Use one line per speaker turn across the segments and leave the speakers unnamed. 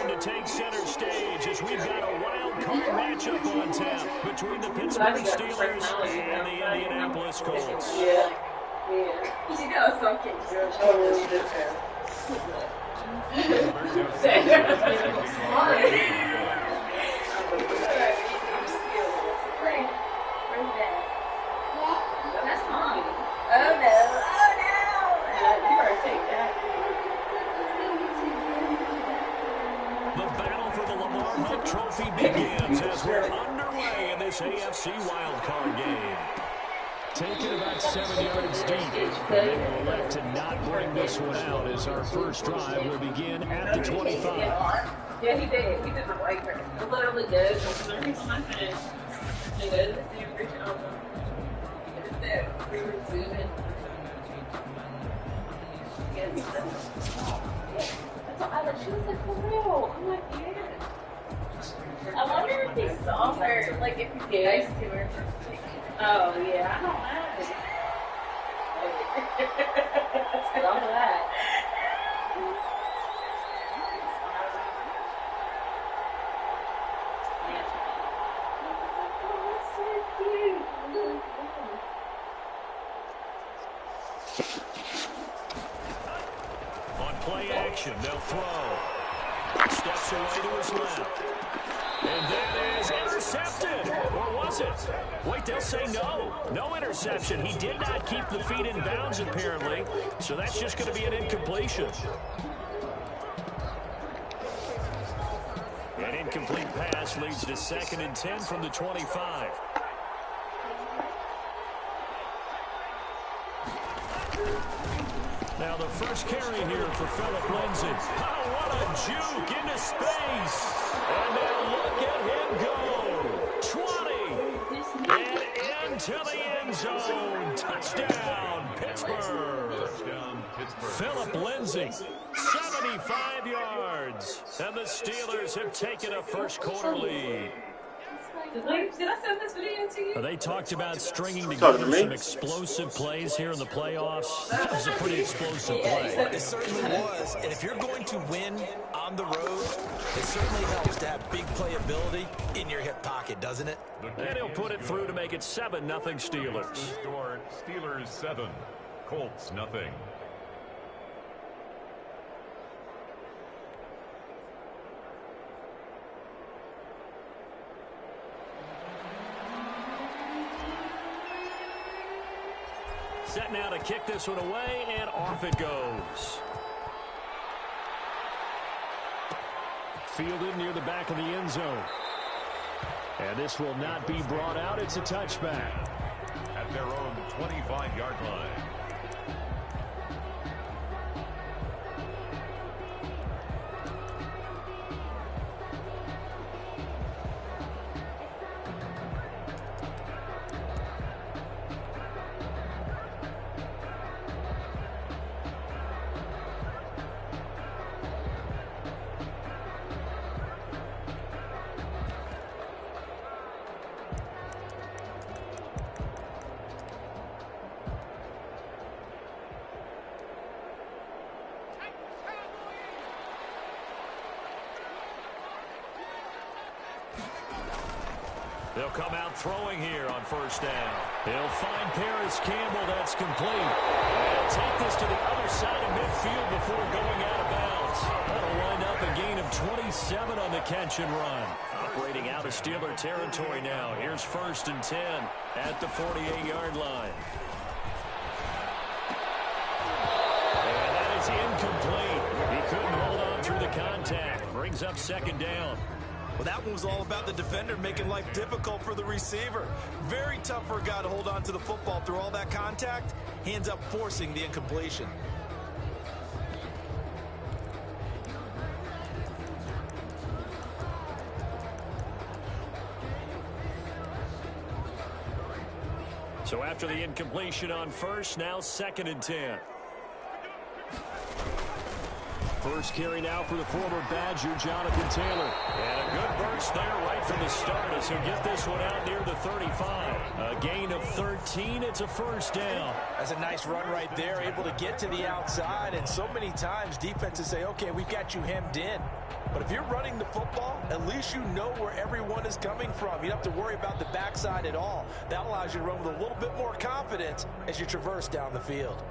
to take center stage as we've got a wild card matchup on tap between the Pittsburgh Steelers and the Indianapolis Colts.
Yeah. You know, some kids are totally different. That's mine. Oh no! Oh no! You better take that.
The battle for the Lamar Hunt Trophy begins as we're underway in this AFC wildcard game.
Taken about 7 yards deep, and they will elect to not bring this one out as our first drive will begin at the 25.
Yeah, he did. He did the right thing. He literally did. Every time I finished, he goes, we were zooming. Yeah, he said, that's all. She was like, for real. I'm like, yeah. I wonder if he saw her, like, if he gave to her. Oh, yeah, I don't know. All of that.
On play action, they'll throw. Steps away to his left. And that is intercepted. Or was it? Wait, they'll say no. No interception. He did not keep the feet in bounds, apparently. So that's just going to be an incompletion. An incomplete pass leads to 2nd and 10 from the 25. Now the first carry here for Phillip Lindsay. Oh, what a juke into space. And now look at him go. 20. And into the end zone. Touchdown, Pittsburgh. Phillip Lindsay, 75 yards. And the Steelers have taken a first quarter lead.
Did I send this video to you?
They talked about stringing together some explosive plays here in the playoffs. That was a pretty explosive play.
It certainly was. And if you're going to win on the road, it certainly helps to have big playability in your hip pocket, doesn't it?
And he'll put it through to make it 7-0 Steelers.
Score Steelers 7, Colts nothing.
Set now to kick this one away, and off it goes.
Fielded near the back of the end zone. And this will not be brought out. It's a touchback.
At their own 25-yard line.
They'll come out throwing here on first down. He'll find Paris Campbell. That's complete. They'll take this to the other side of midfield before going out of bounds. That'll wind up a gain of 27 on the catch and run. Operating out of Steeler territory now. Here's 1st and 10 at the 48-yard line. And that is incomplete. He couldn't hold on through the contact. Brings up 2nd down.
Well, that one was all about the defender making life difficult for the receiver. Very tough for a guy to hold on to the football through all that contact. He ends up forcing the incompletion.
So after the incompletion on first, now 2nd and 10.
First carry now for the former Badger, Jonathan Taylor.
And a good burst there right from the start as he'll get this one out near the 35. A gain of 13. It's a first down.
That's a nice run right there, able to get to the outside. And so many times defenses say, okay, we've got you hemmed in. But if you're running the football, at least you know where everyone is coming from. You don't have to worry about the backside at all. That allows you to run with a little bit more confidence as you traverse down the field.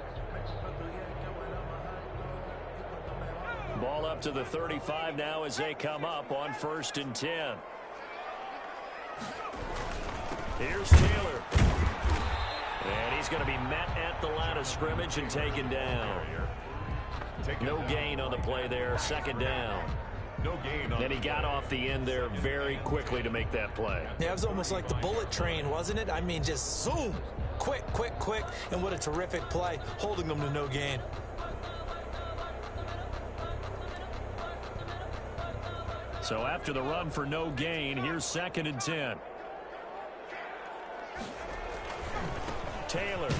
Ball up to the 35 now as they come up on 1st and 10. Here's Taylor. And he's going to be met at the line of scrimmage and taken down. No gain on the play there. 2nd down.
No gain.
And he got off the end there very quickly to make that play.
Yeah, it was almost like the bullet train, wasn't it? I mean, just zoom. Quick, quick, quick. And what a terrific play, holding them to no gain.
So after the run for no gain, here's 2nd and 10. Taylor.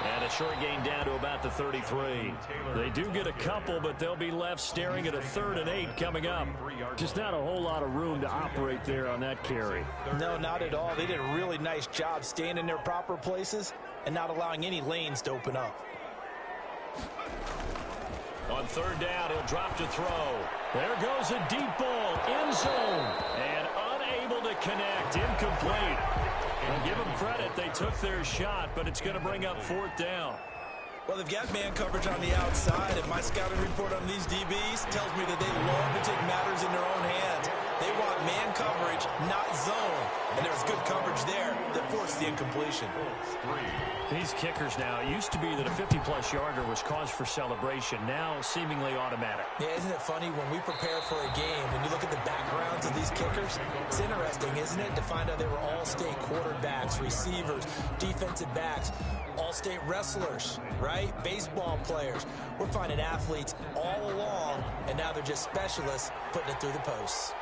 And a short gain down to about the 33. They do get a couple, but they'll be left staring at a 3rd and 8 coming up.
Just not a whole lot of room to operate there on that carry.
No, not at all. They did a really nice job staying in their proper places and not allowing any lanes to open up.
On 3rd down, he'll drop to throw. There goes a deep ball, end zone, and unable to connect, incomplete. And give them credit, they took their shot, but it's going to bring up 4th down.
Well, they've got man coverage on the outside, and my scouting report on these DBs tells me that they love to take matters in their own hands. They want man coverage, not zone. And there's good coverage there that forced the incompletion.
These kickers now, it used to be that a 50-plus yarder was cause for celebration. Now seemingly automatic.
Yeah, isn't it funny when we prepare for a game, when you look at the backgrounds of these kickers, it's interesting, isn't it, to find out they were all-state quarterbacks, receivers, defensive backs, all-state wrestlers, right? Baseball players. We're finding athletes all along, and now they're just specialists putting it through the posts.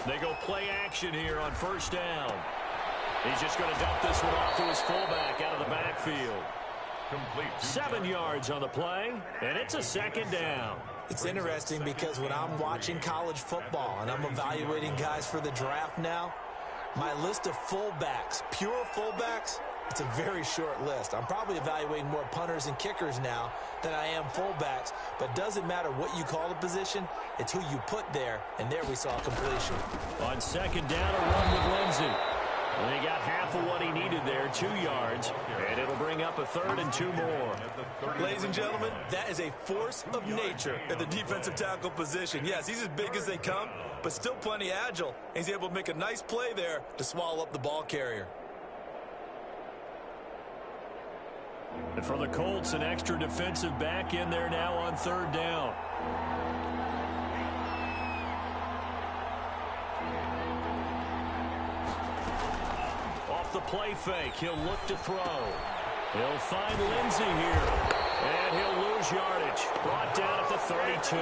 They go play action here on 1st down. He's just going to dump this one off to his fullback out of the backfield. 7 yards on the play, and it's a 2nd down.
It's interesting because when I'm watching college football and I'm evaluating guys for the draft now, my list of fullbacks, pure fullbacks, it's a very short list. I'm probably evaluating more punters and kickers now than I am fullbacks, but doesn't matter what you call the position, it's who you put there, and there we saw completion.
On 2nd down, a run with Lindsey. And he got half of what he needed there, 2 yards, and it'll bring up a 3rd and 2 more.
Ladies and gentlemen, that is a force of nature at the defensive tackle position. Yes, he's as big as they come, but still plenty agile. He's able to make a nice play there to swallow up the ball carrier.
And for the Colts, an extra defensive back in there now on 3rd down. Off the play fake, he'll look to throw. He'll find Lindsey here, and he'll lose yardage. Brought down at the 32.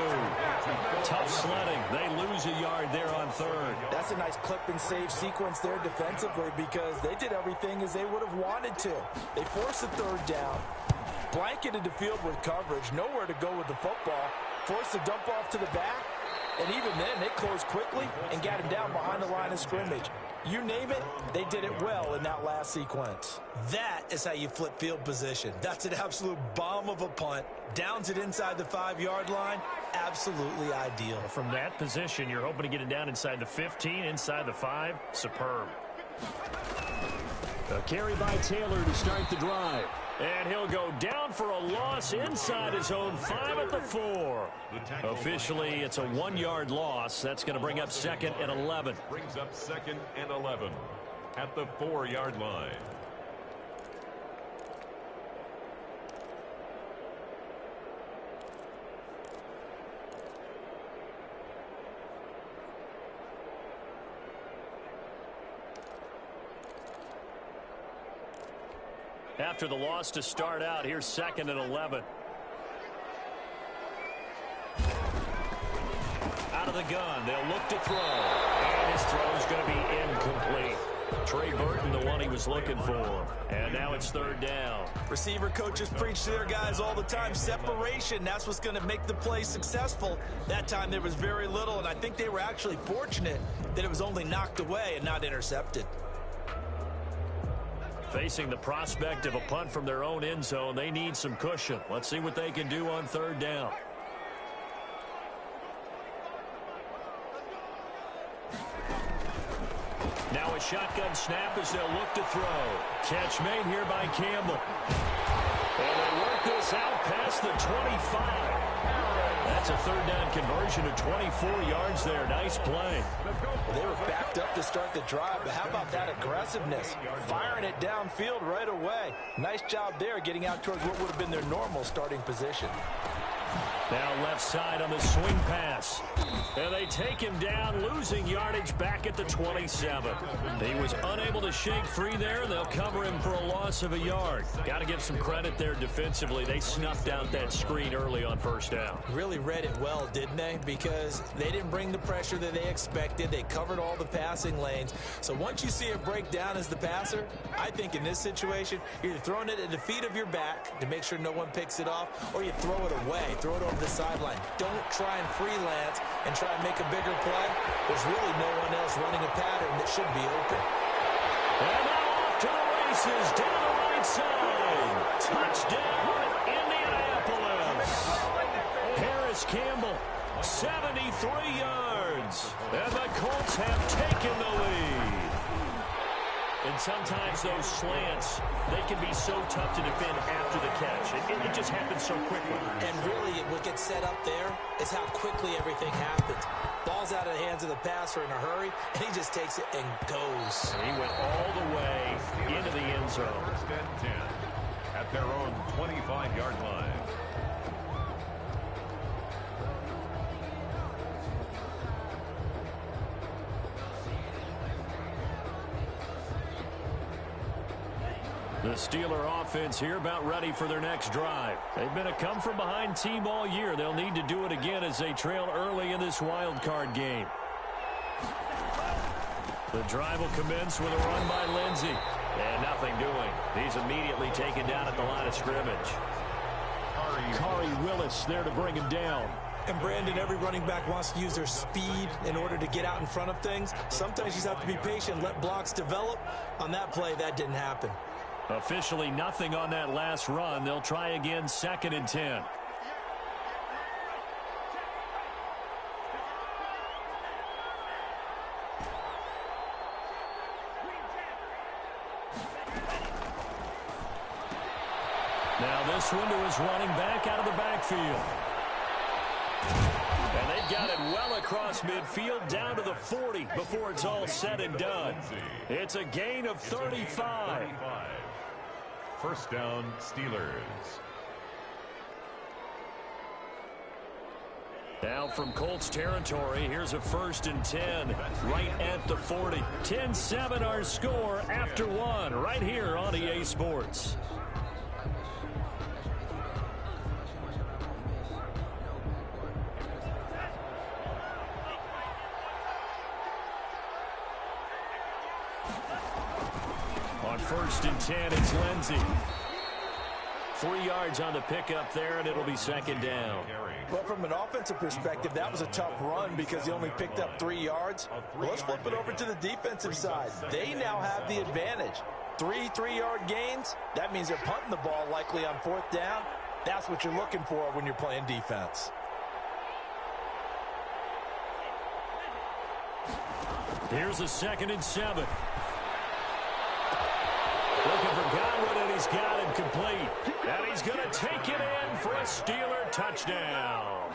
Tough sledding. They lose a yard there on 3rd.
That's a nice clip and save sequence there defensively because they did everything as they would have wanted to. They forced the 3rd down, blanketed the field with coverage, nowhere to go with the football, forced the dump off to the back, and even then they closed quickly and got him down behind the line of scrimmage. You name it, they did it well in that last sequence. That is how you flip field position. That's an absolute bomb of a punt. Downs it inside the 5-yard line. Absolutely ideal.
From that position, you're hoping to get it down inside the 15, inside the 5. Superb.
A carry by Taylor to start the drive.
And he'll go down for a loss inside his own 5 at the 4. Officially, it's a 1-yard loss. That's going to bring up 2nd and 11.
Brings up 2nd and 11 at the 4-yard line.
After the loss to start out, here's 2nd and 11. Out of the gun, they'll look to throw. throw's going to be incomplete. Trey Burton, the one he was looking for. And now it's third down.
Receiver coaches preach to their guys all the time. Separation, that's what's going to make the play successful. That time there was very little, and I think they were actually fortunate that it was only knocked away and not intercepted.
Facing the prospect of a punt from their own end zone, they need some cushion. Let's see what they can do on third down. Now a shotgun snap as they'll look to throw. Catch made here by Campbell. And they work this out past the 25. That's a third down conversion of 24 yards there. Nice play.
Well, they were backed up to start the drive, but how about that aggressiveness? Firing it downfield right away. Nice job there getting out towards what would have been their normal starting position.
Now left side on the swing pass. And they take him down, losing yardage back at the 27. He was unable to shake free there, and they'll cover him for a loss of a yard. Got to give some credit there defensively. They snuffed out that screen early on first down.
Really read it well, didn't they? Because they didn't bring the pressure that they expected. They covered all the passing lanes. So once you see it break down as the passer, I think in this situation, you're either throwing it at the feet of your back to make sure no one picks it off, or you throw it away, throw it over the sideline. Don't try and freelance and try and make a bigger play. There's really no one else running a pattern that should be open.
And now off to the races, down the right side. Touchdown, Indianapolis. Harris Campbell, 73 yards. And the Colts have taken the lead. And sometimes those slants, they can be so tough to defend after the catch. It just happens so quickly.
And really, what gets set up there is how quickly everything happens. Ball's out of the hands of the passer in a hurry, and he just takes it and goes.
And he went all the way into the end zone.
First and 10 at their own 25-yard line.
The Steeler offense here about ready for their next drive. They've been a come-from-behind team all year. They'll need to do it again as they trail early in this wild card game. The drive will commence with a run by Lindsey. And nothing doing. He's immediately taken down at the line of scrimmage. Kari Willis there to bring him down.
And Brandon, every running back wants to use their speed in order to get out in front of things. Sometimes you just have to be patient, let blocks develop. On that play, that didn't happen.
Officially nothing on that last run. They'll try again, 2nd and 10. Now this one to his running back out of the backfield. And they've got it well across midfield down to the 40 before it's all said and done. It's a gain of 35.
First down, Steelers.
Now from Colts territory, here's a 1st and 10 right at the 40. 10-7 our score after one right here on EA Sports. On 1st and 10, it's Lindsey. 3 yards on the pickup there, and it'll be 2nd down.
Well, from an offensive perspective, that was a tough run because he only picked up 3 yards. Well, let's flip it over to the defensive side. They now have the advantage. 3 3-yard gains, that means they're punting the ball likely on 4th down. That's what you're looking for when you're playing defense.
Here's a 2nd and 7. Looking for Godwin, and he's got him complete. And he's going to take it in for a Steeler touchdown.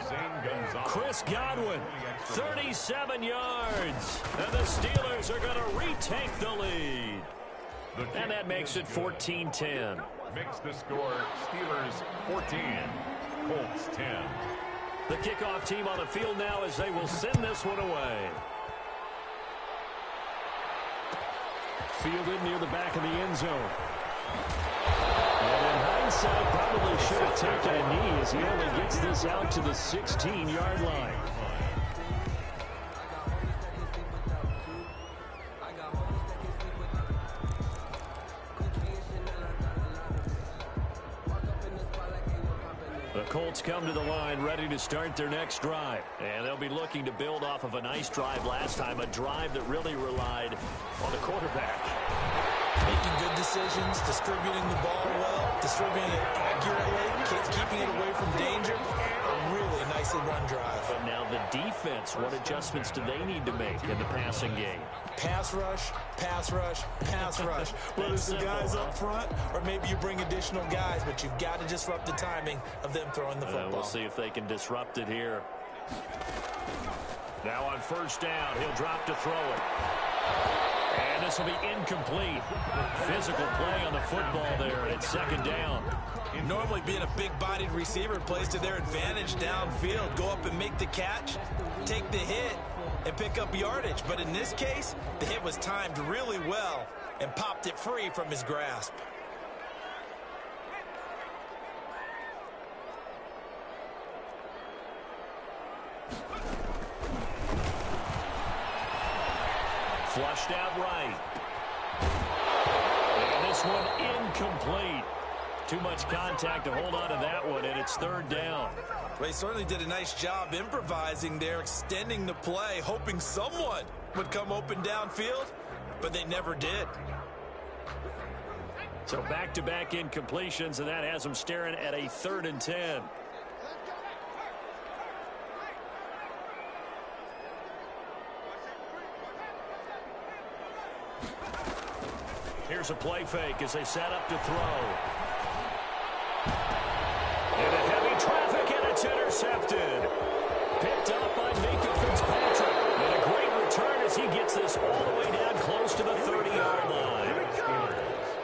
Chris Godwin, 37 yards. And the Steelers are going to retake the lead. And that makes it 14-10.
Makes the score Steelers 14, Colts 10.
The kickoff team on the field now as they will send this one away. Fielded near the back of the end zone. And in hindsight, probably should have taken a knee as he only gets this out to the 16-yard line. Colts come to the line ready to start their next drive. And they'll be looking to build off of a nice drive last time, a drive that really relied on the quarterback.
Making good decisions, distributing the ball well, distributing it accurately, keeping it away from danger. A really nicely run drive.
But now the defense, what adjustments do they need to make in the passing game?
Pass rush, pass rush, pass rush. Whether it's the guys up front or maybe you bring additional guys, but you've got to disrupt the timing of them throwing the football.
We'll see if they can disrupt it here. Now on first down, he'll drop to throw it. And this will be incomplete. Physical play on the football there, and it's second down.
Normally being a big-bodied receiver plays to their advantage downfield. Go up and make the catch, take the hit, and pick up yardage. But in this case, the hit was timed really well and popped it free from his grasp.
Flushed out right. And this one incomplete. Too much contact to hold on to that one, and it's third down.
Well, he certainly did a nice job improvising there, extending the play, hoping someone would come open downfield, but they never did.
So back-to-back incompletions, and that has them staring at a 3rd and 10. Here's a play fake as they set up to throw. Into heavy traffic, and it's intercepted. Picked up by Minka Fitzpatrick. And a great return as he gets this all the way down close to the 30-yard line.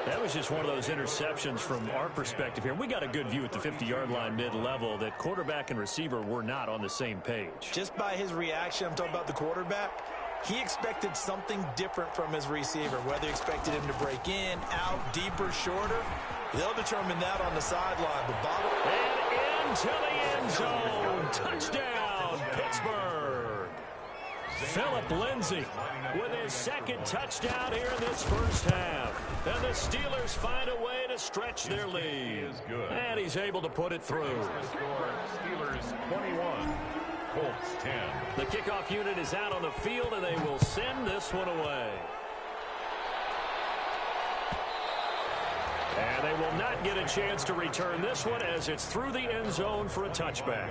That was just one of those interceptions from our perspective here. We got a good view at the 50-yard line mid-level that quarterback and receiver were not on the same page.
Just by his reaction, I'm talking about the quarterback, he expected something different from his receiver, whether he expected him to break in, out, deeper, shorter. They'll determine that on the sideline.
And into the end zone. Touchdown, Pittsburgh. Phillip Lindsay with his second touchdown here in this first half. And the Steelers find a way to stretch their lead. And he's able to put it through.
Steelers 21, Colts 10.
The kickoff unit is out on the field, and they will send this one away. And they will not get a chance to return this one as it's through the end zone for a touchback.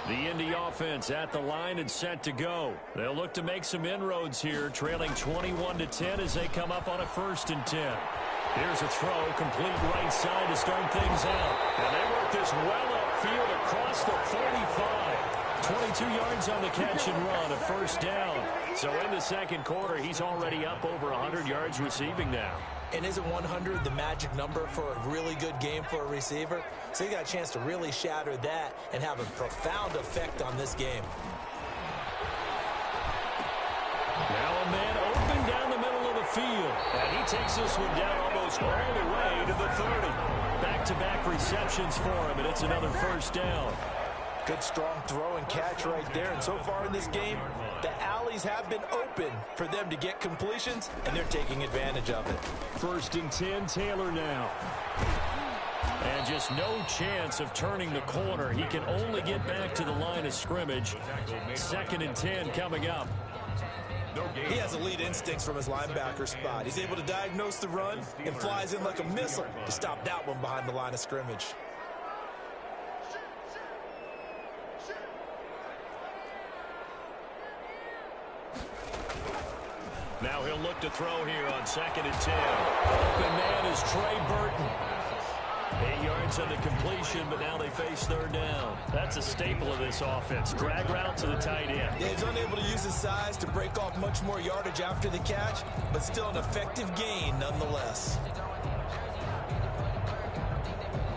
The Indy offense at the line and set to go. They'll look to make some inroads here, trailing 21-10 as they come up on a 1st and 10. Here's a throw, complete right side to start things out. And they work this well upfield across the 35. 22 yards on the catch and run, a 1st down. So in the second quarter, he's already up over 100 yards receiving now.
And isn't 100 the magic number for a really good game for a receiver? So you got a chance to really shatter that and have a profound effect on this game.
Now a man open down the middle of the field. And he takes this one down almost all the way to the 30. Back-to-back receptions for him, and it's another 1st down.
Good strong throw and catch right there. And so far in this game, the alleys have been open for them to get completions, and they're taking advantage of it.
1st and 10, Taylor now. And just no chance of turning the corner. He can only get back to the line of scrimmage. 2nd and 10 coming up.
He has elite instincts from his linebacker spot. He's able to diagnose the run and flies in like a missile to stop that one behind the line of scrimmage.
Now he'll look to throw here on 2nd and 10. Open man is Trey Burton. 8 yards on the completion, but now they face 3rd down. That's a staple of this offense. Drag route to the tight end.
Yeah, he's unable to use his size to break off much more yardage after the catch, but still an effective gain nonetheless.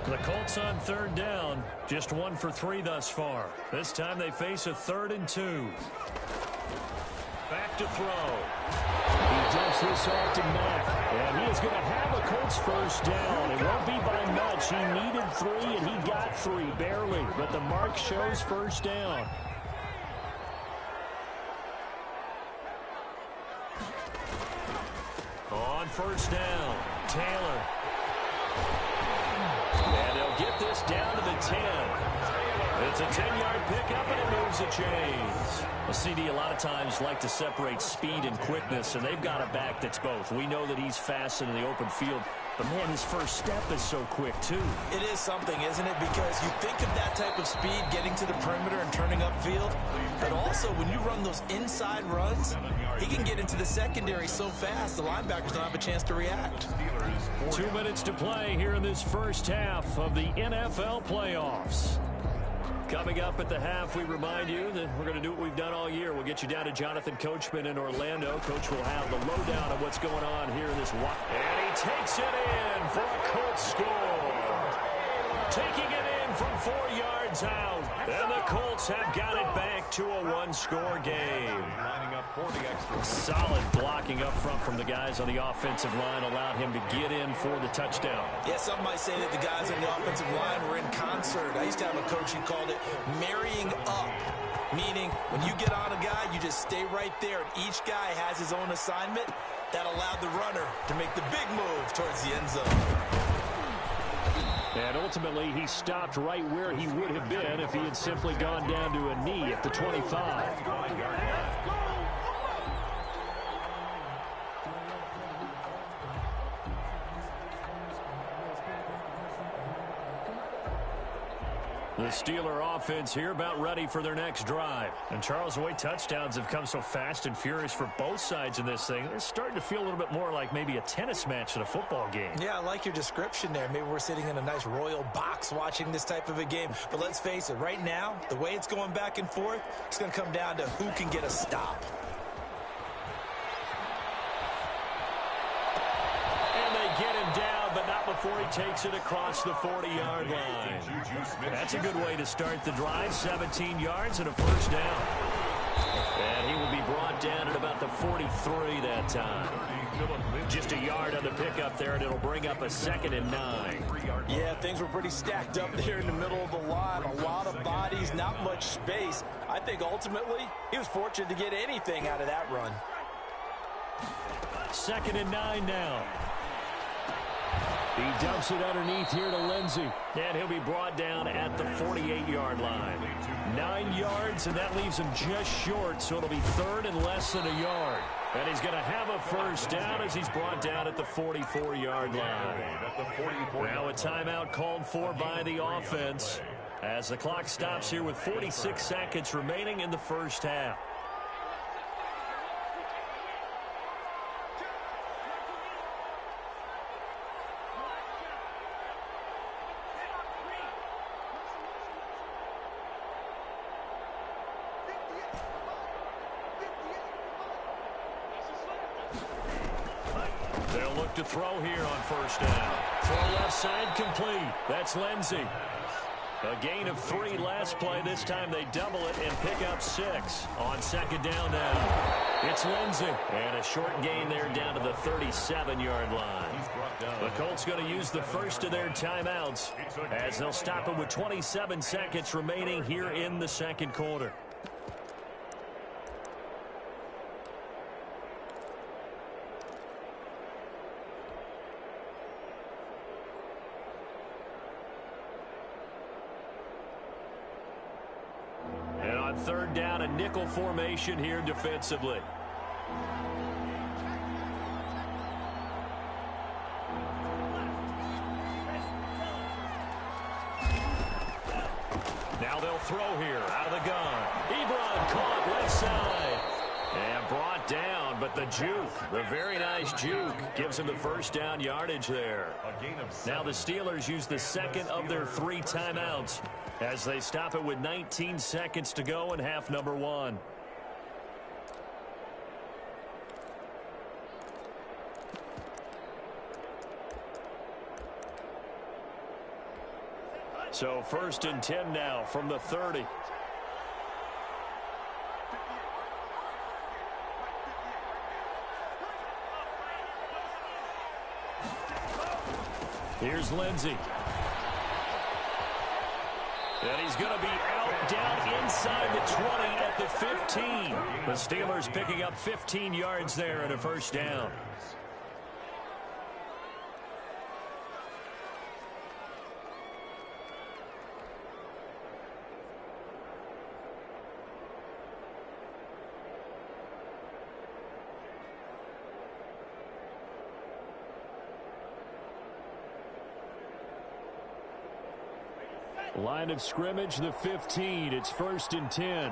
The Colts on 3rd down, just 1 for 3 thus far. This time they face a 3rd and 2. Back to throw. He dumps this off to Mack, and he is going to have a Colts 1st down. It won't be by much. He needed 3, and he got 3, barely. But the mark shows 1st down. On 1st down, Taylor. And they'll this down to the 10. It's a 10-yard pickup, and it moves the chains. A CD a lot of times like to separate speed and quickness, and they've got a back that's both. We know that he's fast in the open field, but, man, his first step is so quick, too.
It is something, isn't it? Because you think of that type of speed getting to the perimeter and turning upfield, but also when you run those inside runs, he can get into the secondary so fast the linebackers don't have a chance to react.
2 minutes to play here in this first half of the NFL playoffs. Coming up at the half, we remind you that we're going to do what we've done all year. We'll get you down to Jonathan Coachman in Orlando. Coach will have the lowdown of what's going on here in this one. And he takes it in for a Colts score. Taking it in from 4 yards out. And the Colts have got it back to a one-score game.
Lining up for the extra.
Solid blocking up front from the guys on the offensive line allowed him to get in for the touchdown.
Yeah, some might say that the guys on the offensive line were in concert. I used to have a coach who called it marrying up, meaning when you get on a guy, you just stay right there, and each guy has his own assignment. That allowed the runner to make the big move towards the end zone.
And ultimately, he stopped right where he would have been if he had simply gone down to a knee at the 25. The Steeler offense here about ready for their next drive. And Charles, the way touchdowns have come so fast and furious for both sides in this thing, they're starting to feel a little bit more like maybe a tennis match in a football game.
Yeah, I like your description there. Maybe we're sitting in a nice royal box watching this type of a game. But let's face it, right now, the way it's going back and forth, it's going to come down to who can get a stop.
And they get him down, but not before he takes it across the 40-yard line. That's a good way to start the drive. 17 yards and a first down. And he will be brought down at about the 43 that time. Just a yard on the pickup there, and it'll bring up a 2nd and 9.
Yeah, things were pretty stacked up there in the middle of the line. A lot of bodies, not much space. I think ultimately he was fortunate to get anything out of that run.
2nd and 9 now. He dumps it underneath here to Lindsey. And he'll be brought down at the 48-yard line. 9 yards, and that leaves him just short, so it'll be 3rd and less than a yard. And he's going to have a first down as he's brought down at the 44-yard line. Now a timeout called for by the offense as the clock stops here with 46 seconds remaining in the first half. They'll look to throw here on first down. Throw left side complete. That's Lindsey. A gain of 3 last play. This time they double it and pick up 6 on 2nd down now. It's Lindsey. And a short gain there down to the 37-yard line. The Colts going to use the first of their timeouts as they'll stop it with 27 seconds remaining here in the second quarter. And on 3rd down, a nickel formation here defensively. Now they'll throw here out of the gun. Ebron caught left side. And brought down, but the juke, the very nice juke, gives him the first down yardage there. Now the Steelers use the second of their 3 timeouts as they stop it with 19 seconds to go in half number 1. So 1st and 10 now from the 30. Here's Lindsey. And he's going to be out down inside the 20 at the 15. The Steelers picking up 15 yards there and a first down.
Line of scrimmage, the 15. It's 1st and 10.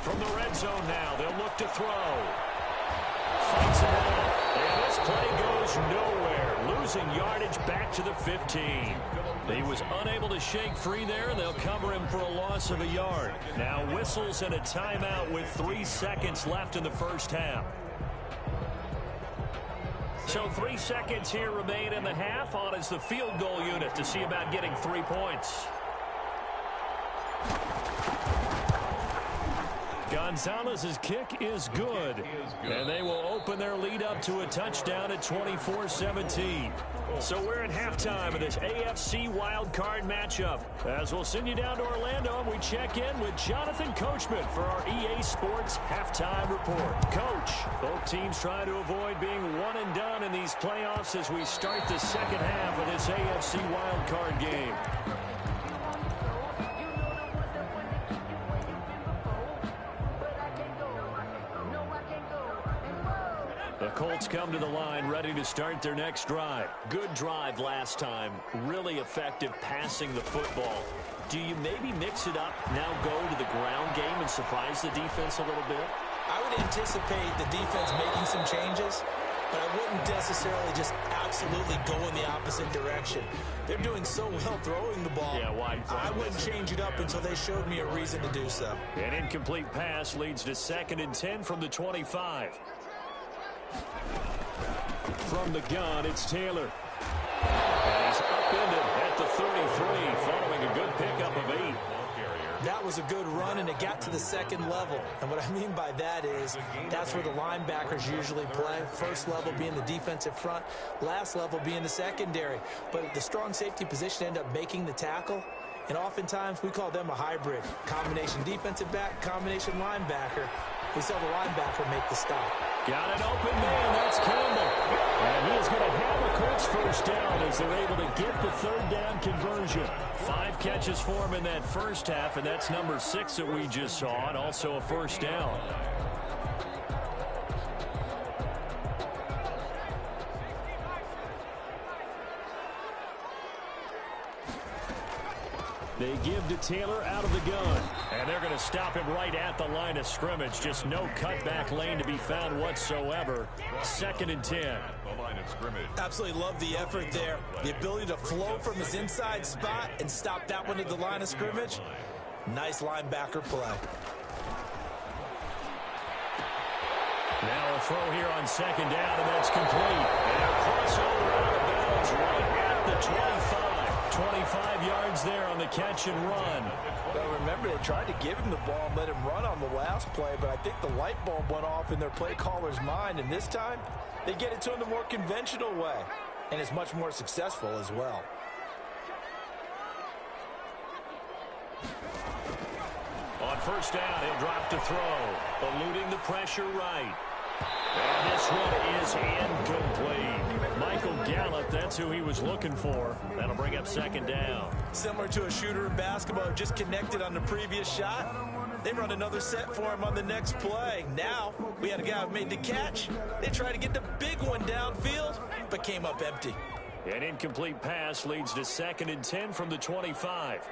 From the red zone now, they'll look to throw. Fights it off, and this play goes nowhere. Losing yardage back to the 15. He was unable to shake free there, and they'll cover him for a loss of a yard. Now whistles and a timeout with 3 seconds left in the first half. So 3 seconds here remain in the half. On is the field goal unit to see about getting 3 points. Gonzalez's kick is good. And they will open their lead up to a touchdown at 24-17. So we're at halftime of this AFC wildcard matchup. As we'll send you down to Orlando, and we check in with Jonathan Coachman for our EA Sports Halftime Report. Coach, both teams trying to avoid being one and done in these playoffs as we start the second half of this AFC wildcard game. The Colts come to the line ready to start their next drive. Good drive last time. Really effective passing the football. Do you maybe mix it up, now go to the ground game and surprise the defense a little bit?
I would anticipate the defense making some changes, but I wouldn't necessarily just absolutely go in the opposite direction. They're doing so well throwing the ball.
Yeah, why?
I wouldn't change it up until they showed me a reason to do so.
An incomplete pass leads to 2nd and 10 from the 25.
From the gun, it's Taylor.
And he's upended at the 33 following a good pickup of 8.
That was a good run, and it got to the second level. And what I mean by that is that's where the linebackers usually play. First level being the defensive front, last level being the secondary. But the strong safety position ended up making the tackle. And oftentimes we call them a hybrid. Combination defensive back, combination linebacker. We saw the linebacker make the stop.
Got an open man. That's Campbell. And he is going to have a Colts first down as they're able to get the 3rd down conversion. 5 catches for him in that first half, and that's number 6 that we just saw, and also a first down.
They give to Taylor out of the gun.
And they're going to stop him right at the line of scrimmage. Just no cutback lane to be found whatsoever. 2nd and 10.
The line of scrimmage.
Absolutely love the effort there. The ability to flow from his inside spot and stop that one at the line of scrimmage. Nice linebacker play.
Now a throw here on 2nd down, and that's complete. And a crossover out of bounds right at the 25. 25 yards there on the catch and run.
Well, remember, they tried to give him the ball and let him run on the last play, but I think the light bulb went off in their play caller's mind, and this time they get it to him the more conventional way, and it's much more successful as well.
On first down, he'll drop to throw, eluding the pressure right. And this one is incomplete. Michael Gallup, that's who he was looking for. That'll bring up 2nd down.
Similar to a shooter in basketball, just connected on the previous shot. They run another set for him on the next play. Now, we had a guy who made the catch. They tried to get the big one downfield, but came up empty.
An incomplete pass leads to 2nd and 10 from the 25.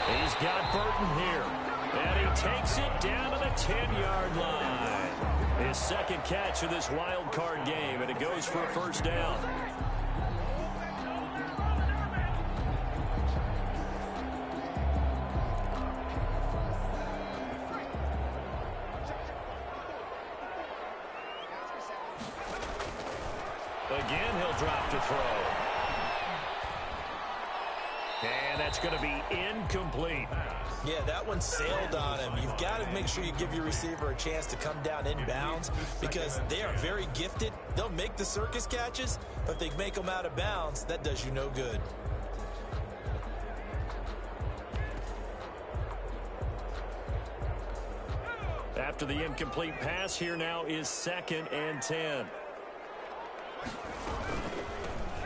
He's got Burton here. And he takes it down to the 10-yard line. His 2nd catch of this wild card game, and it goes for a first down. Again, he'll drop to throw. And that's going to be incomplete.
Yeah, that one sailed on him. You've got to make sure you give your receiver a chance to come down inbounds because they are very gifted. They'll make the circus catches, but if they make them out of bounds, that does you no good.
After the incomplete pass, here now is 2nd and 10.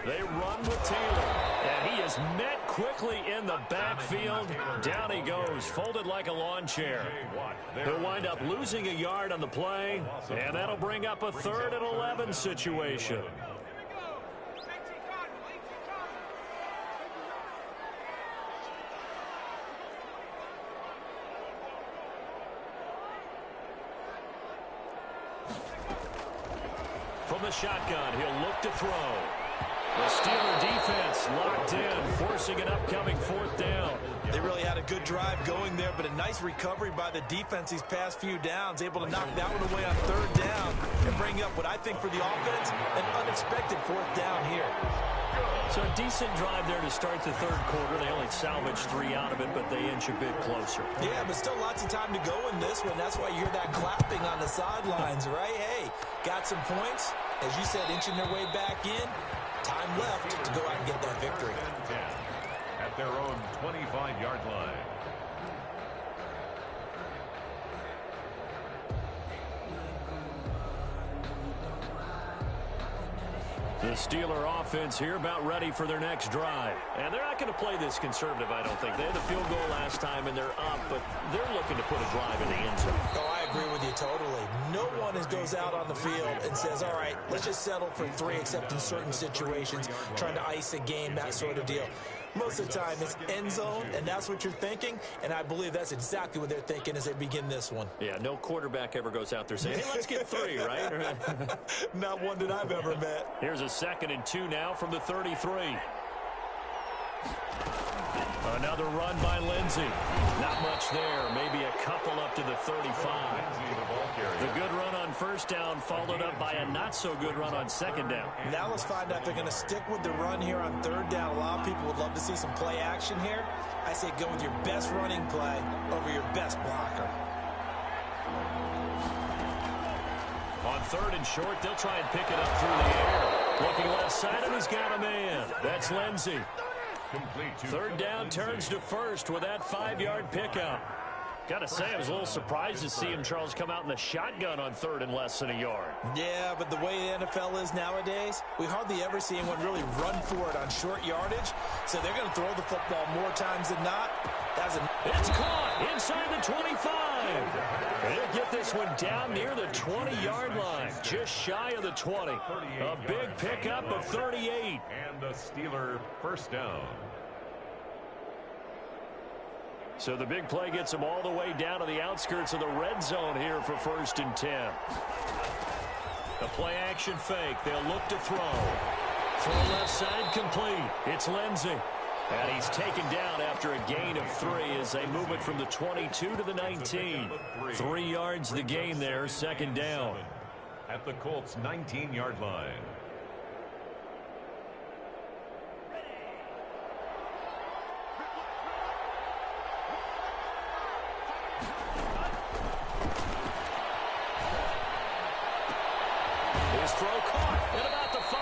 They run with Taylor, and he is He's met quickly in the backfield. Down he goes, folded like a lawn chair. He'll wind up losing a yard on the play, and that'll bring up a 3rd and 11 situation. From the shotgun, he'll look to throw. The Steeler defense locked in, forcing an upcoming 4th down.
They really had a good drive going there, but a nice recovery by the defense these past few downs, able to knock that one away on 3rd down and bring up what I think for the offense, an unexpected 4th down here.
So a decent drive there to start the 3rd quarter. They only salvaged 3 out of it, but they inch a bit closer. Yeah,
but still lots of time to go in this one. That's why you hear that clapping on the sidelines, right? Hey, got some points. As you said, inching their way back in. Time left to go out and get that victory.
At their own 25-yard line.
The Steeler offense here about ready for their next drive. And they're not going to play this conservative, I don't think. They had the field goal last time, and they're up, but they're looking to put a drive in the end zone.
Oh, I agree with you totally. No one goes out on the field and says, all right, let's just settle for 3, except in certain situations, trying to ice a game, that sort of deal. Most of the time, it's end zone, and that's what you're thinking, and I believe that's exactly what they're thinking as they begin this one.
Yeah, no quarterback ever goes out there saying, hey, let's get 3, right?
Not one that I've ever met.
Here's a 2nd and 2 now from the 33. Another run by Lindsey. Not much there. Maybe a couple up to the 35. The good run on 1st down followed up by a not-so-good run on 2nd down.
Now let's find out if they're going to stick with the run here on 3rd down. A lot of people would love to see some play action here. I say go with your best running play over your best blocker.
On 3rd and short, they'll try and pick it up through the air. Looking left side, and he's got a man. That's Lindsey. 3rd down turns to 1st with that 5-yard pickup. Got to say, I was a little surprised to see him, Charles, come out in the shotgun on 3rd and less than a yard.
Yeah, but the way the NFL is nowadays, we hardly ever see anyone really run for it on short yardage. So they're going to throw the football more times than not.
It's caught inside the 25. They'll get this one down near the 20-yard line, just shy of the 20. A big pickup of 38.
And the Steeler 1st down.
So the big play gets them all the way down to the outskirts of the red zone here for 1st and 10. The play action fake. They'll look to throw. Throw left side complete. It's Lindsey. And he's taken down after a gain of 3 as they move it from the 22 to the 19. 3 yards the gain there, 2nd down.
At the Colts' 19-yard line.
His throw caught at about the 5.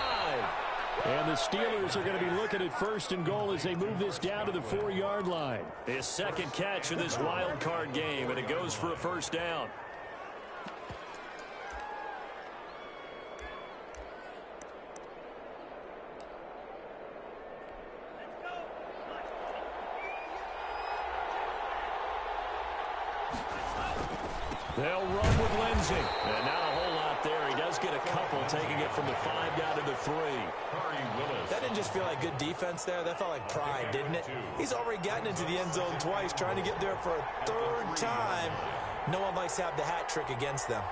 And the Steelers are going to be looking at 1st and goal as they move this down to the 4-yard line. His 2nd catch of this wild card game, and it goes for a 1st down. They'll run with Lindsey. And not a whole lot there. He does get a couple, taking it from the 5 down to the 3.
That didn't just feel like good defense there. That felt like pride, didn't it? He's already gotten into the end zone twice, trying to get there for a 3rd time. No one likes to have the hat trick against them.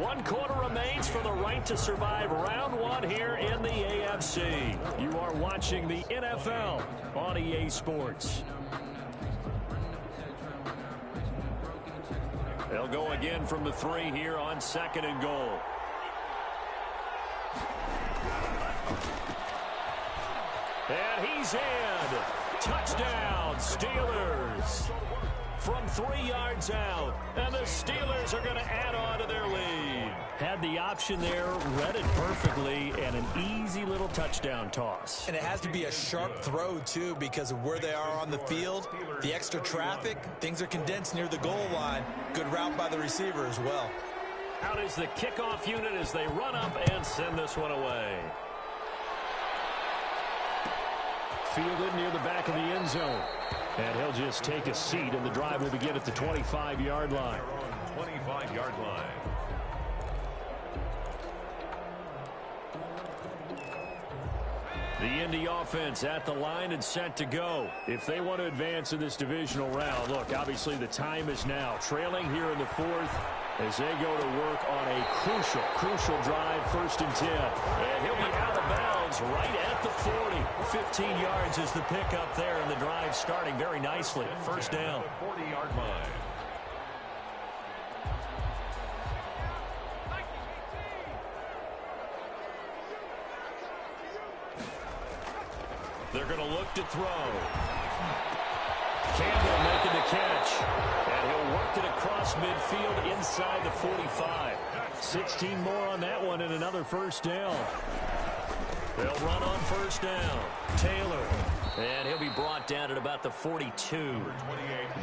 1 quarter remains for the right to survive round 1 here in the AFC. You are watching the NFL on EA Sports. They'll go again from the 3 here on 2nd and goal. And he's in. Touchdown, Steelers. From 3 yards out. And the Steelers are going to add on to their lead. Had the option there, read it perfectly, and an easy little touchdown toss.
And it has to be a sharp throw, too, because of where they are on the field. The extra traffic, things are condensed near the goal line. Good route by the receiver as well.
Out is the kickoff unit as they run up and send this one away.
fielded near the back of the end zone. And he'll just take a seat, and the drive will begin at the 25-yard line.
25-yard line.
The Indy offense at the line and set to go.
If they want to advance in this divisional round, look, obviously the time is now. Trailing here in the fourth as they go to work on a crucial drive, 1st and 10.
And he'll be out of bounds right at the 40. 15 yards is the pickup there, and the drive starting very nicely. 1st down.
40-yard line.
They're going to look to throw. Campbell making the catch. And he'll work it across midfield inside the 45.
16 more on that one and another 1st down.
They'll run on 1st down. Taylor. And he'll be brought down at about the 42.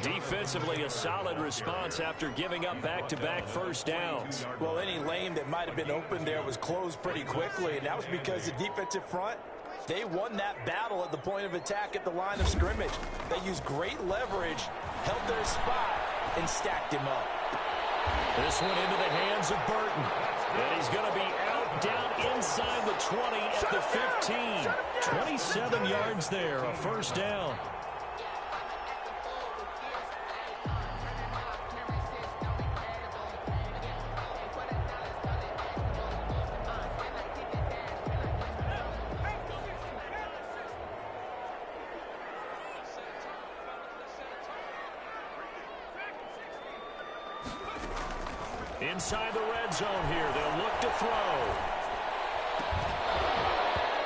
Defensively, a solid response after giving up back-to-back 1st downs.
Well, any lane that might have been open there was closed pretty quickly, and that was because the defensive front, they won that battle at the point of attack at the line of scrimmage. They used great leverage, held their spot, and stacked him up.
This one into the hands of Burton. And he's going to be out down inside the 20 at the 15. 27 yards there, a 1st down. Inside the red zone here, they'll look to throw.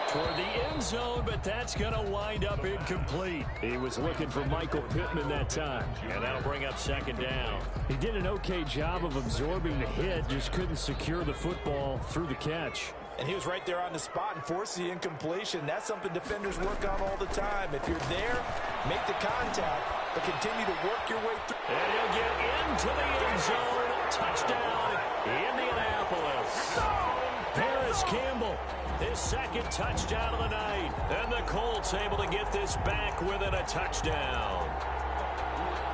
Toward the end zone, but that's going to wind up incomplete.
He was looking for Michael Pittman that time.
And that'll bring up 2nd down.
He did an okay job of absorbing the hit, just couldn't secure the football through the catch.
And he was right there on the spot and forced the incompletion. That's something defenders work on all the time. If you're there, make the contact, but continue to work your way through.
And he'll get into the end zone. Touchdown, Indianapolis. Paris Campbell, his 2nd touchdown of the night. And the Colts able to get this back within a touchdown.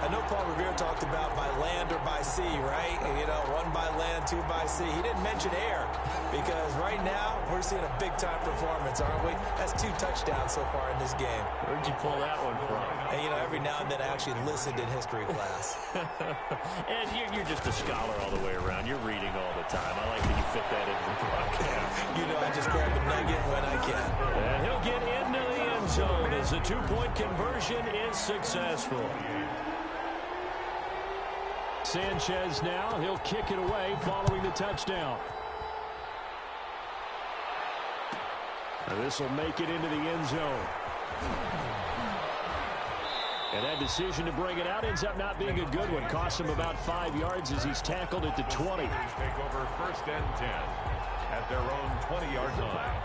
I know Paul Revere talked about by land or by sea, right? You know, 1 by land, 2 by sea. He didn't mention air because right now we're seeing a big-time performance, aren't we? That's 2 touchdowns so far in this game.
Where'd you pull that one from?
And, you know, every now and then I actually listened in history class.
And you're just a scholar all the way around. You're reading all the time. I like that you fit that into the broadcast.
You know, I just grab a nugget when I can.
And he'll get into the end zone as the 2-point conversion is successful.
Sanchez now, he'll kick it away following the touchdown. This will make it into the end zone. And that decision to bring it out ends up not being a good one. Cost him about 5 yards as he's tackled at the 20.
Take over 1st and 10 at their own 20-yard line.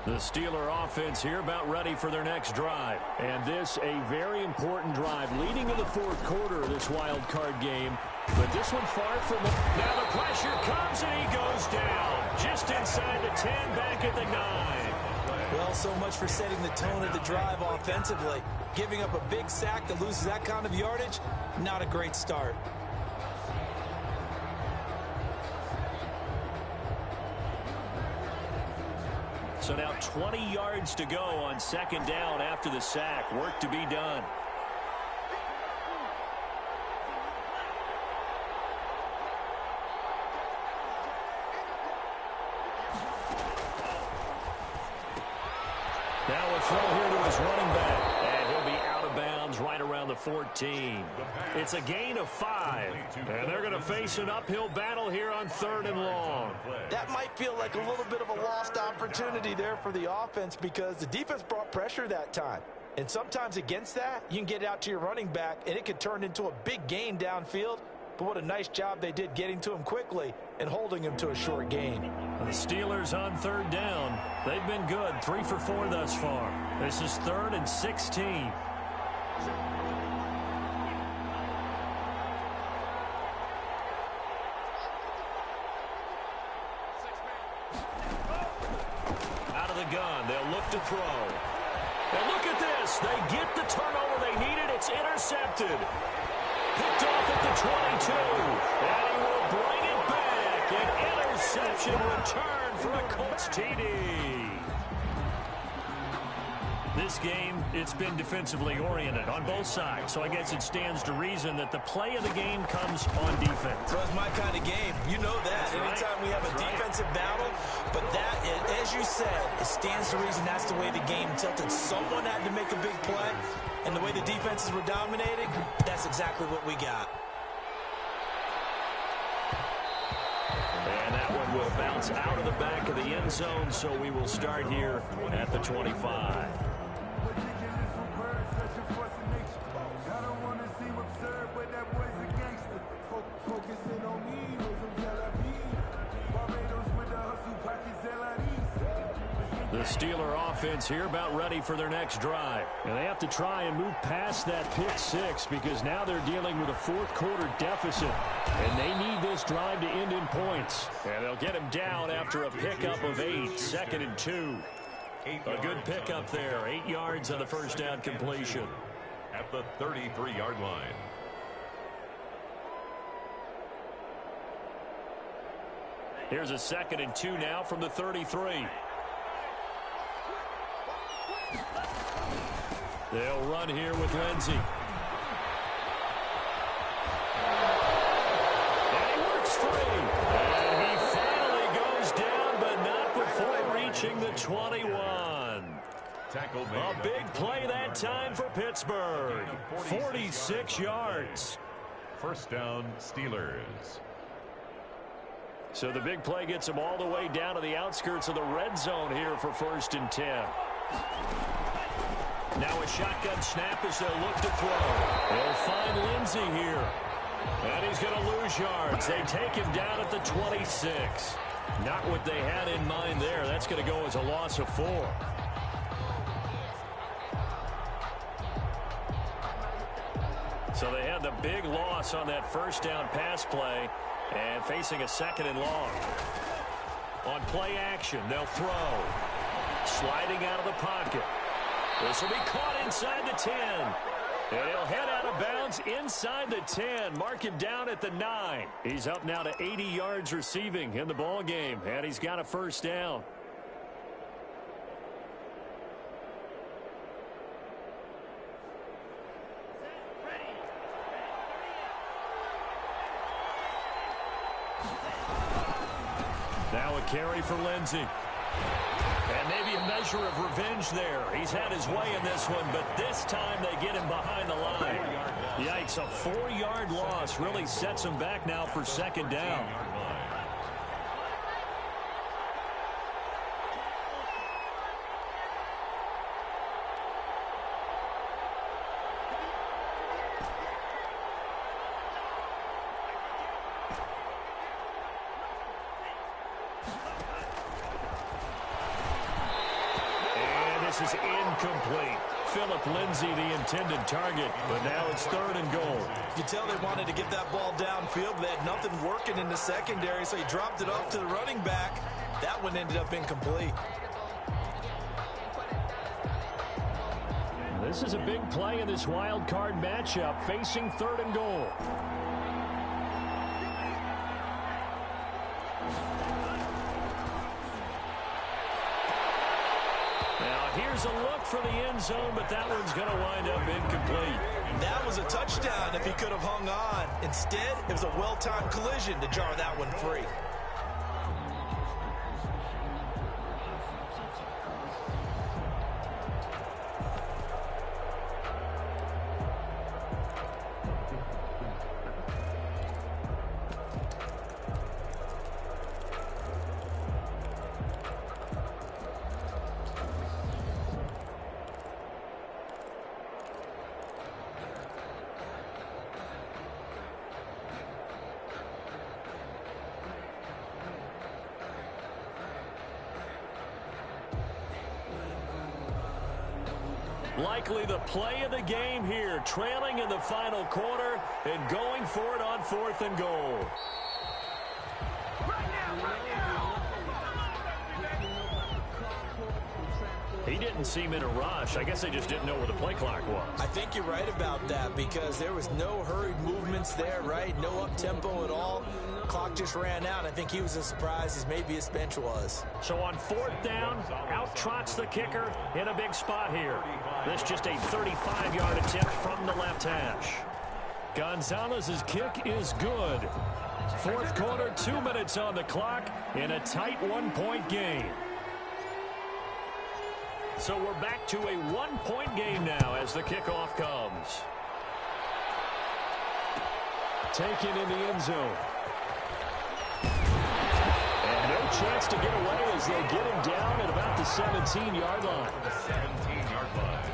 The Steeler offense here about ready for their next drive.
And this a very important drive leading in the 4th quarter of this wild card game. But this one far from it.
Now the pressure comes and he goes down. Just inside the 10, back at the 9.
Well, so much for setting the tone of the drive offensively. Giving up a big sack that loses that kind of yardage, not a great start.
So now 20 yards to go on 2nd down after the sack. Work to be done. Now a throw here to his running back. And he'll be out of bounds right around the 14. It's a gain of 5. And they're going to face an uphill battle here on 3rd and long.
That might feel like a little bit of a lost opportunity there for the offense because the defense brought pressure that time. And sometimes against that, you can get out to your running back, and it could turn into a big gain downfield. But what a nice job they did getting to him quickly and holding him to a short gain.
The Steelers on 3rd down. They've been good, 3 for 4 thus far. This is 3rd and 16.
the gun. They'll look to throw. And look at this. They get the turnover they needed. It's intercepted. Picked off at the 22. And he will bring it back. An interception return for a Colts TD. This game, it's been defensively oriented on both sides, so I guess it stands to reason that the play of the game comes on defense.
So it's my kind of game. You know that. Anytime we have a defensive battle, but that, as you said, it stands to reason that's the way the game tilted. Someone had to make a big play, and the way the defenses were dominating, that's exactly what we got.
And that one will bounce out of the back of the end zone, so we will start here at the 25. The Steeler offense here about ready for their next drive. And they have to try and move past that pick six because now they're dealing with a fourth-quarter deficit. And they need this drive to end in points. And they'll get him down after a pickup of 8, 2nd and 2. A good pickup there, 8 yards on the first down completion.
At the 33-yard line.
Here's a 2nd and 2 now from the 33. They'll run here with Lindsey. And he works free. And he finally goes down, but not before reaching the 21. A big play that time for Pittsburgh. 46 yards.
First down, Steelers.
So the big play gets them all the way down to the outskirts of the red zone here for 1st and 10. Now a shotgun snap as they'll look to throw. They'll find Lindsey here. And he's going to lose yards. They take him down at the 26. Not what they had in mind there. That's going to go as a loss of 4. So they had the big loss on that first down pass play and facing a 2nd and long. On play action, they'll throw. Sliding out of the pocket. This will be caught inside the 10. And he'll head out of bounds inside the 10. Mark him down at the 9. He's up now to 80 yards receiving in the ball game, and he's got a first down. Now a carry for Lindsey. And maybe a measure of revenge there. He's had his way in this one, but this time they get him behind the line. Yikes, a 4-yard loss really sets him back now for 2nd down. Is incomplete. Phillip Lindsay, the intended target, but now it's 3rd and goal.
You tell they wanted to get that ball downfield. They had nothing working in the secondary, so he dropped it off to the running back. That one ended up incomplete.
This is a big play in this wild card matchup, facing 3rd and goal. Here's a look for the end zone, but that one's going to wind up incomplete.
That was a touchdown if he could have hung on. Instead, it was a well-timed collision to jar that one free.
Likely the play of the game here, trailing in the final quarter and going for it on 4th and goal. He didn't seem in a rush. I guess they just didn't know where the play clock was.
I think you're right about that because there was no hurried movements there, right? No up-tempo at all. Clock just ran out. I think he was as surprised as maybe his bench was.
So on 4th down, out trots the kicker in a big spot here. This just a 35-yard attempt from the left hash. Gonzalez's kick is good. 4th quarter, 2 minutes on the clock in a tight 1-point game. So we're back to a 1-point game now as the kickoff comes. Taken in the end zone. And no chance to get away as they get him down at about the 17-yard line.
The 17-yard line.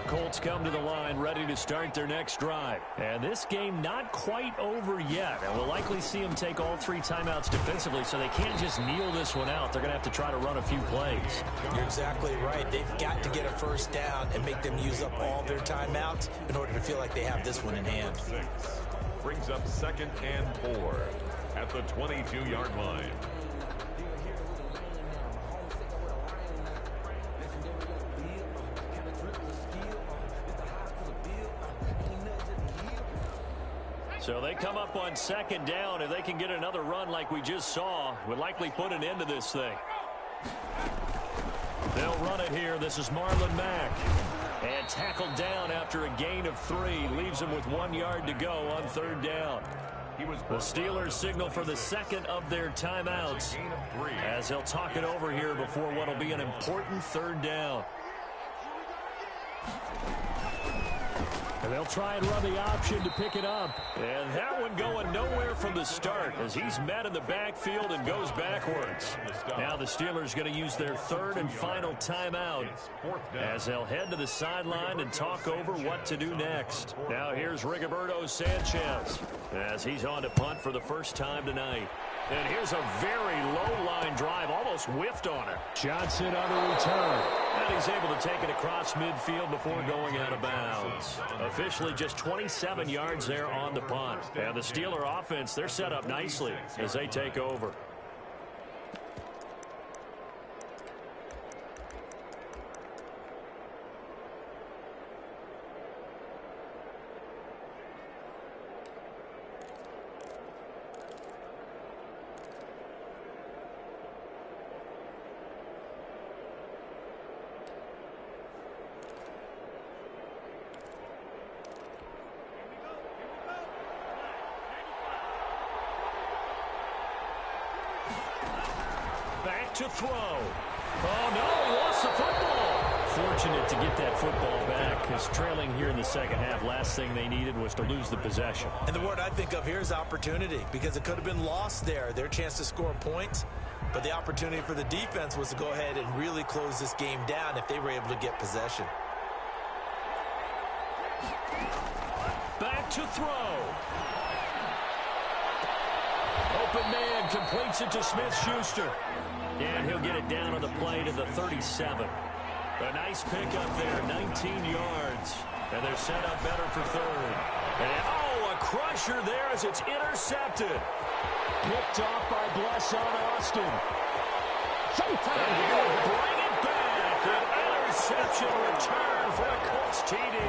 Colts come to the line ready to start their next drive. And this game not quite over yet. And we'll likely see them take all 3 timeouts defensively, so they can't just kneel this one out. They're going to have to try to run a few plays.
You're exactly right. They've got to get a first down and make them use up all their timeouts in order to feel like they have this one in hand.
6 brings up 2nd and 4 at the 22-yard line.
So they come up on 2nd down. If they can get another run like we just saw, would likely put an end to this thing. They'll run it here. This is Marlon Mack. And tackled down after a gain of 3. Leaves him with 1 yard to go on 3rd down. The Steelers signal for the 2nd of their timeouts as they'll talk it over here before what will be an important 3rd down. And they'll try and run the option to pick it up. And that one going nowhere from the start as he's met in the backfield and goes backwards. Now the Steelers going to use their 3rd and final timeout as they'll head to the sideline and talk over what to do next. Now here's Rigoberto Sanchez as he's on to punt for the first time tonight. And here's a very low-line drive, almost whiffed on it. Johnson on the return. And he's able to take it across midfield before going out of bounds. Officially just 27 yards there on the punt. And the Steeler offense, they're set up nicely as they take over. To throw. Oh, no, he lost the football. Fortunate to get that football back because trailing here in the second half, last thing they needed was to lose the possession.
And the word I think of here is opportunity because it could have been lost there. Their chance to score points, but the opportunity for the defense was to go ahead and really close this game down if they were able to get possession.
Back to throw. Open man completes it to Smith-Schuster. And he'll get it down on the play to the 37. A nice pickup there, 19 yards. And they're set up better for 3rd. And, oh, a crusher there as it's intercepted. Picked off by Blesson Austin. And he'll bring it back. An interception return for a Colts TD.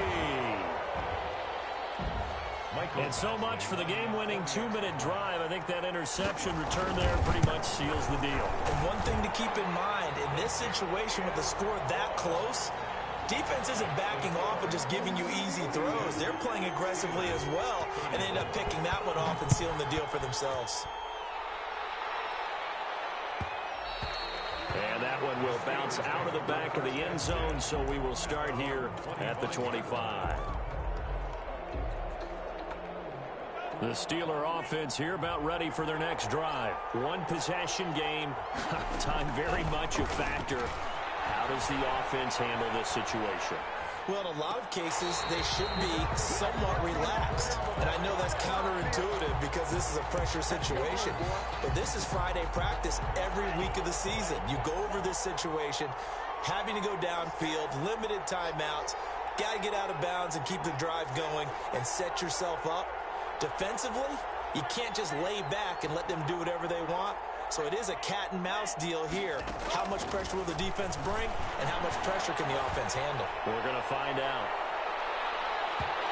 And so much for the game-winning 2-minute drive. I think that interception return there pretty much seals the deal.
And one thing to keep in mind, in this situation with the score that close, defense isn't backing off and just giving you easy throws. They're playing aggressively as well and end up picking that one off and sealing the deal for themselves.
And that one will bounce out of the back of the end zone, so we will start here at the 25. The Steeler offense here about ready for their next drive. One possession game. Time very much a factor. How does the offense handle this situation?
Well, in a lot of cases, they should be somewhat relaxed. And I know that's counterintuitive because this is a pressure situation. But this is Friday practice every week of the season. You go over this situation, having to go downfield, limited timeouts, got to get out of bounds and keep the drive going and set yourself up. Defensively, you can't just lay back and let them do whatever they want. So it is a cat and mouse deal here. How much pressure will the defense bring, and how much pressure can the offense handle?
We're going to find out.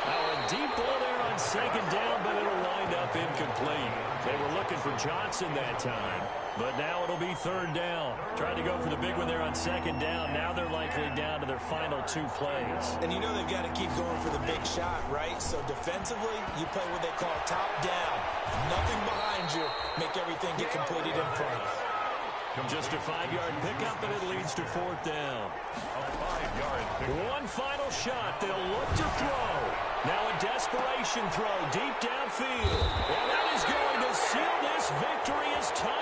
Now a deep ball there on second down, but it'll wind up incomplete. They were looking for Johnson that time, but now it'll be third down. Tried to go for the big one there on second down. Now they're likely down to their final 2 plays.
And you know they've got to keep going for the big shot, right? So defensively, you play what they call top down. Nothing behind you. Make everything get completed in front.
Just a 5-yard pickup, and it leads to fourth down.
A 5-yard pickup.
One final shot. They'll look to throw. Now a desperation throw deep downfield. Well, that is going to seal this victory as time